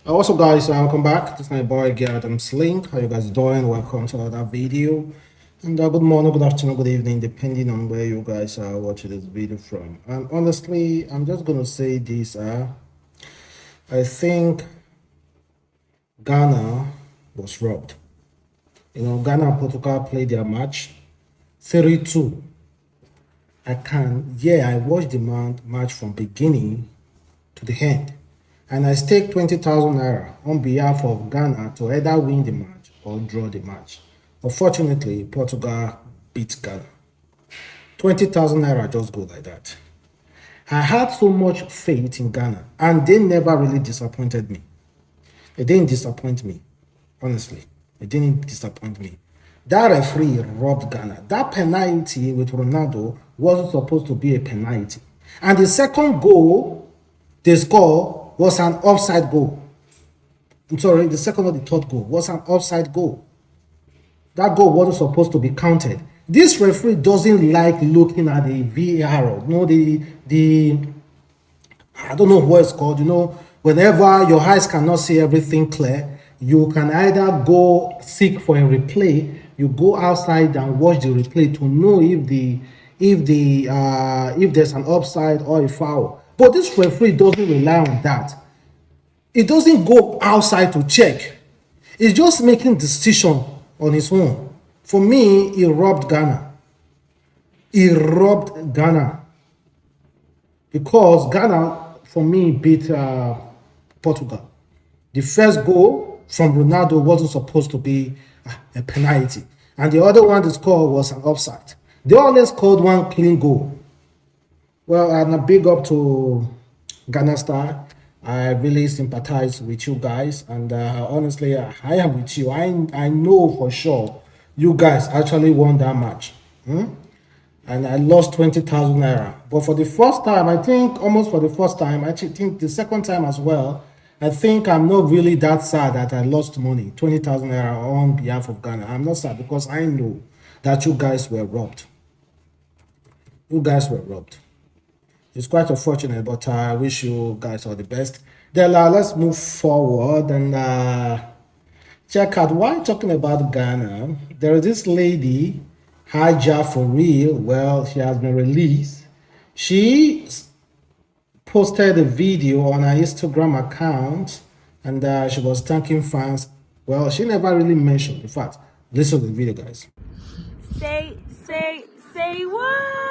Also, guys, welcome back. This is my boy Adam Slink. How you guys doing? Welcome to another video. And good morning, good afternoon, good evening, depending on where you guys are watching this video from. And honestly, I'm just gonna say this. I think Ghana was robbed. Ghana and Portugal played their match 3-2. I watched the match from beginning to the end. And I staked 20,000 naira on behalf of Ghana to either win the match or draw the match. Unfortunately, Portugal beat Ghana. 20,000 naira just go like that. I had so much faith in Ghana, and they never really disappointed me. They didn't disappoint me, honestly. They didn't disappoint me. That referee robbed Ghana. That penalty with Ronaldo wasn't supposed to be a penalty. And the second goal they scored was an offside goal. I'm sorry, the second or the third goal was an offside goal. That goal wasn't supposed to be counted. This referee doesn't like looking at the VAR. I don't know what it's called. Whenever your eyes cannot see everything clear, you can either go seek for a replay. You go outside and watch the replay to know if there's an offside or a foul. But this referee doesn't rely on that. It doesn't go outside to check. It's just making decision on his own. For me, he robbed Ghana. He robbed Ghana. Because Ghana, for me, beat Portugal. The first goal from Ronaldo wasn't supposed to be a penalty. And the other one to score was an offside. They always scored one clean goal. Well, and a big up to Ghana Star. I really sympathize with you guys, and honestly, I am with you. I know for sure you guys actually won that match. And I lost 20,000 naira. But for the first time, I think almost for the first time, I think the second time as well, I think I'm not really that sad that I lost money, 20,000 naira on behalf of Ghana. I'm not sad because I know that you guys were robbed. You guys were robbed. It's quite unfortunate, but I wish you guys all the best. Then let's move forward and check out why talking about Ghana. There is this lady, Haija4real. Well, she has been released. She posted a video on her Instagram account, and she was thanking fans. Well, she never really mentioned. In fact, listen to the video, guys. Say what?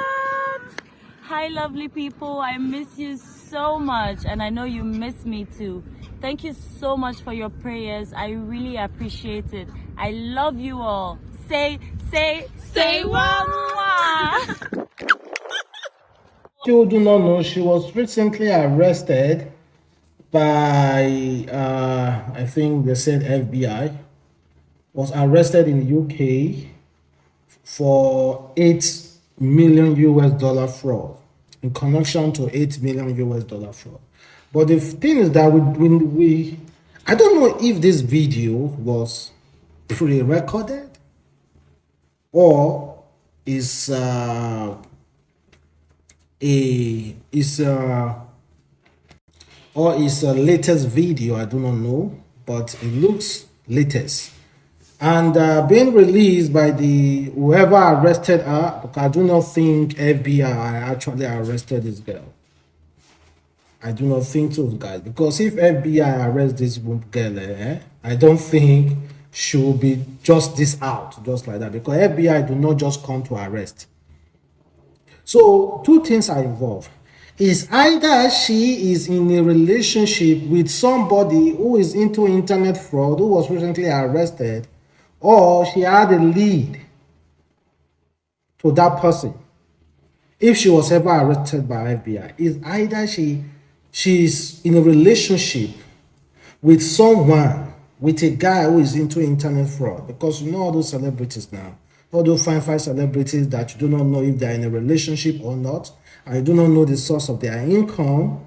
Hi, lovely people. I miss you so much, and I know you miss me too. Thank you so much for your prayers. I really appreciate it. I love you all. Say what? You do not know, she was recently arrested by I think they said FBI. Was arrested in the UK for 8 million US dollar fraud, in connection to 8 million US dollar fraud. But the thing is that we I don't know if this video was pre-recorded or is latest video. I do not know, but it looks latest. And being released by whoever arrested her, because I do not think FBI actually arrested this girl. I do not think so, guys, because if FBI arrests this girl, I don't think she will be just out just like that, because FBI do not just come to arrest. So two things are involved. Is either she is in a relationship with somebody who is into internet fraud, who was recently arrested, or she had a lead to that person. If she was ever arrested by FBI, is either she's in a relationship with someone, with a guy who is into internet fraud, because you know all those celebrities now, all those fine celebrities that you do not know if they're in a relationship or not, and you do not know the source of their income.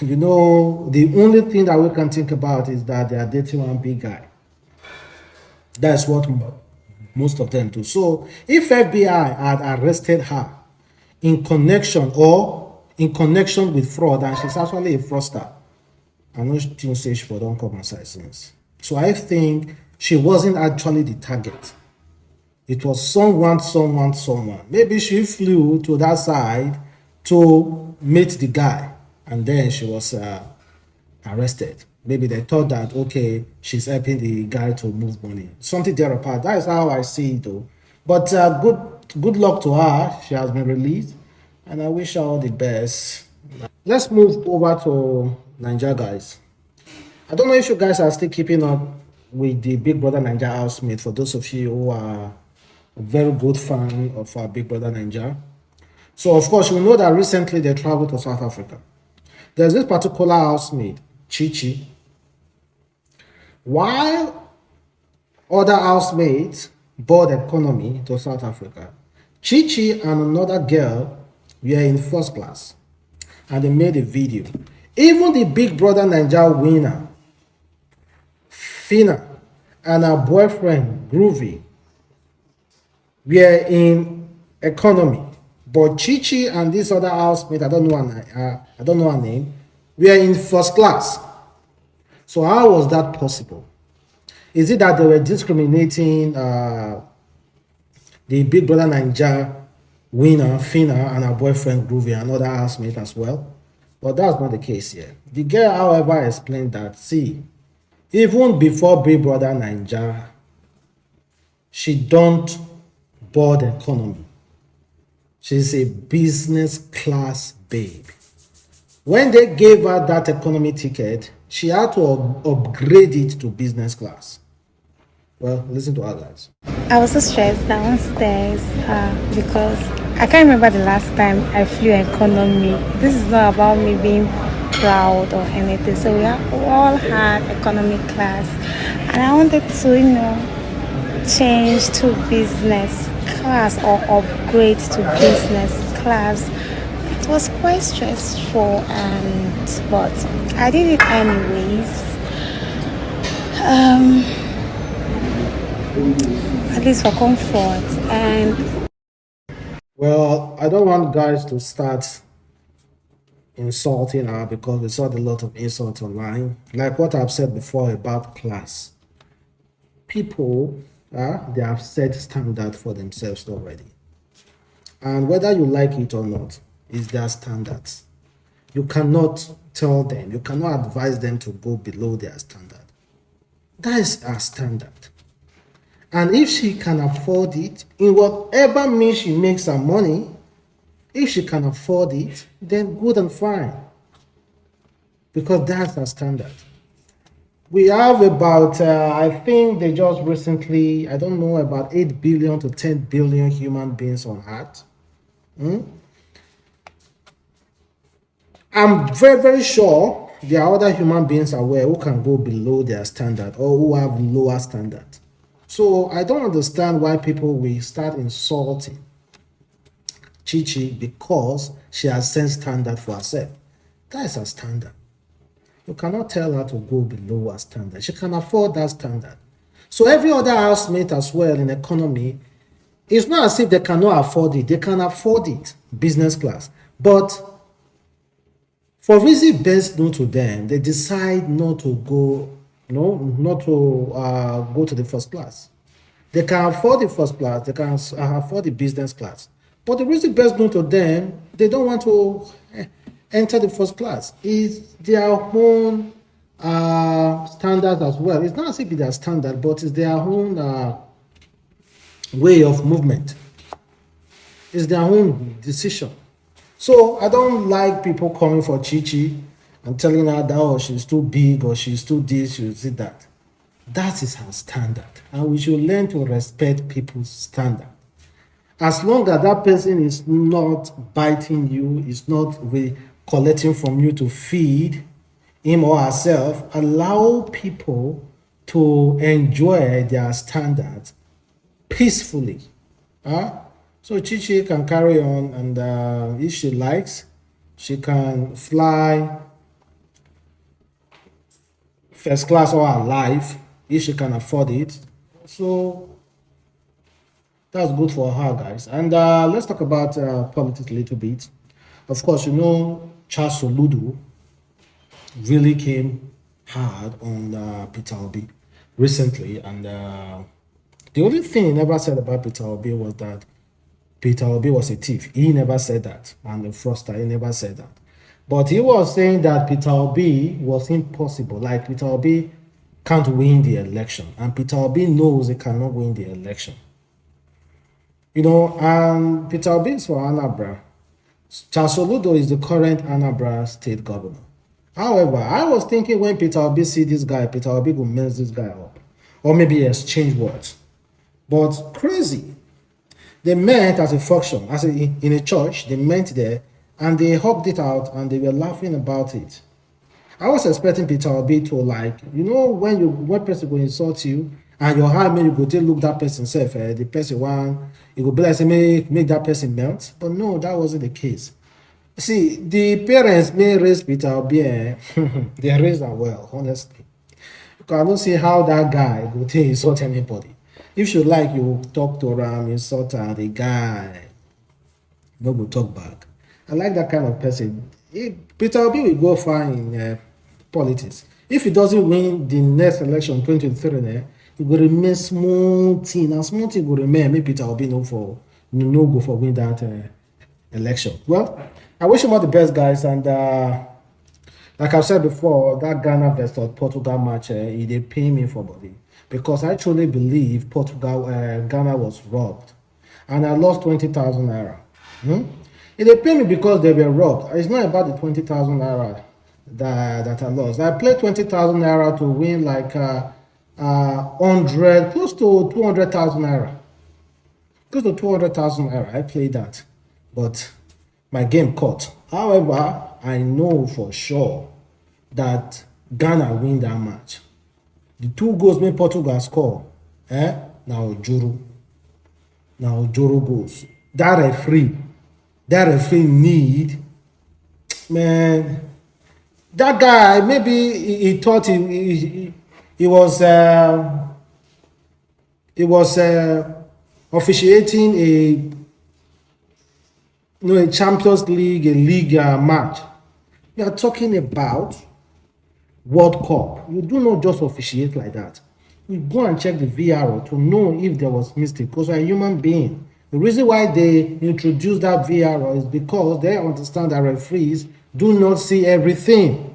The only thing that we can think about is that they are dating one big guy. That's what most of them do. So if FBI had arrested her in connection with fraud, and she's actually a fraudster, I know she say she for don't come aside since. So I think she wasn't actually the target. It was someone. Maybe she flew to that side to meet the guy, and then she was arrested. Maybe they thought that, okay, she's helping the guy to move money. Something there apart. That is how I see it, though. But good luck to her. She has been released, and I wish her all the best. Let's move over to Nigeria, guys. I don't know if you guys are still keeping up with the Big Brother Nigeria housemate. For those of you who are a very good fan of our Big Brother Nigeria. So, of course, you know that recently they traveled to South Africa. There's this particular housemate, Chichi. While other housemates board economy to South Africa, Chichi and another girl were in first class, and they made a video. Even the Big Brother Nigeria winner, Fina, and her boyfriend, Groovy, were in economy. But Chichi and this other housemate, I don't know her name, were in first class. So how was that possible? Is it that they were discriminating the Big Brother Nigeria winner, Fina, and her boyfriend, Groovy, and other housemate as well? But that's not the case here. The girl, however, explained that, see, even before Big Brother Nigeria, she don't board economy. She's a business class babe. When they gave her that economy ticket, she had to upgrade it to business class. Well, listen to her, guys. I was so stressed downstairs because I can't remember the last time I flew economy. This is not about me being proud or anything. So we all had economy class, and I wanted to, change to business class or upgrade to business class. It was quite stressful, but I did it anyways. At least for comfort. And well, I don't want guys to start insulting her because we saw a lot of insults online. Like what I've said before about class. People, they have set standard for themselves already. And whether you like it or not, is their standards. You cannot tell them, you cannot advise them to go below their standard. That is our standard. And if she can afford it, in whatever means she makes her money, if she can afford it, then good and fine. Because that's her standard. We have about, I think they just recently, I don't know, about 8 billion to 10 billion human beings on Earth. I'm very, very sure there are other human beings aware who can go below their standard or who have lower standard. So I don't understand why people will start insulting Chichi because she has set standard for herself. That is her standard. You cannot tell her to go below her standard. She can afford that standard. So every other housemate as well in economy, it's not as if they cannot afford it. They can afford it, business class. But for reasons best known to them, they decide not to go, go to the first class. They can afford the first class, they can afford the business class. But the reason best known to them, they don't want to enter the first class. It's their own standards as well. It's not as if it's their standard, but it's their own way of movement. It's their own decision. So I don't like people coming for Chichi and telling her that, oh, she's too big or she's too this, she's that. That is her standard. And we should learn to respect people's standard. As long as that person is not biting you, is not collecting from you to feed him or herself, allow people to enjoy their standards peacefully. So Chichi can carry on, and if she likes, she can fly first class all her life if she can afford it. So that's good for her, guys. And let's talk about politics a little bit. Of course, Charles Soludo really came hard on Peter Obi recently, and the only thing he never said about Peter Obi was that Peter Obi was a thief. He never said that, and the fraudster, he never said that. But he was saying that Peter Obi was impossible. Like Peter Obi can't win the election, and Peter Obi knows he cannot win the election. You know, and Peter Obi is for Anambra. Charles Soludo is the current Anambra state governor. However, I was thinking when Peter Obi see this guy, Peter Obi will mess this guy up, or maybe exchange words. But crazy, they met as a function, in a church. They met there, and they hopped it out, and they were laughing about it. I was expecting Peter Obi to, like, you know, when person will insult you, and your heart make you go take look that person self, the person one, you go be like say make that person melt. But no, that wasn't the case. See, the parents may raise Peter Obi, they raised her well, honestly. Because I don't see how that guy go take insult anybody. If you like, you talk to him, insult her, the guy no go talk back. I like that kind of person. Peter Obi will go far in politics. If he doesn't win the next election 2023, he will remain small thing, and small thing will remain. Maybe Peter Obi no go for win that election. Well, I wish him all the best, guys, and like I've said before, that Ghana versus Portugal match, they pay me for body, because I truly believe Ghana was robbed, and I lost 20,000 naira. They pay me because they were robbed. It's not about the 20,000 naira that I lost. I played 20,000 naira to win like 100, close to 200,000 naira. Close to 200,000 naira. I played that, but my game caught. However, I know for sure that Ghana win that match. The 2 goals made Portugal score. Now Ojoro goals. That referee need, man. That guy, maybe he thought he was officiating a Champions League, a league match. We are talking about World Cup. You do not just officiate like that. You go and check the VAR to know if there was mistake, because you're a human being. The reason why they introduced that VAR is because they understand that referees do not see everything.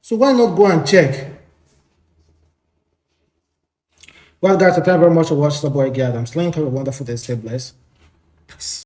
So why not go and check? Well, guys, thank you very much for watching the boy Adam's Link. Have a wonderful day. Stay blessed. Peace.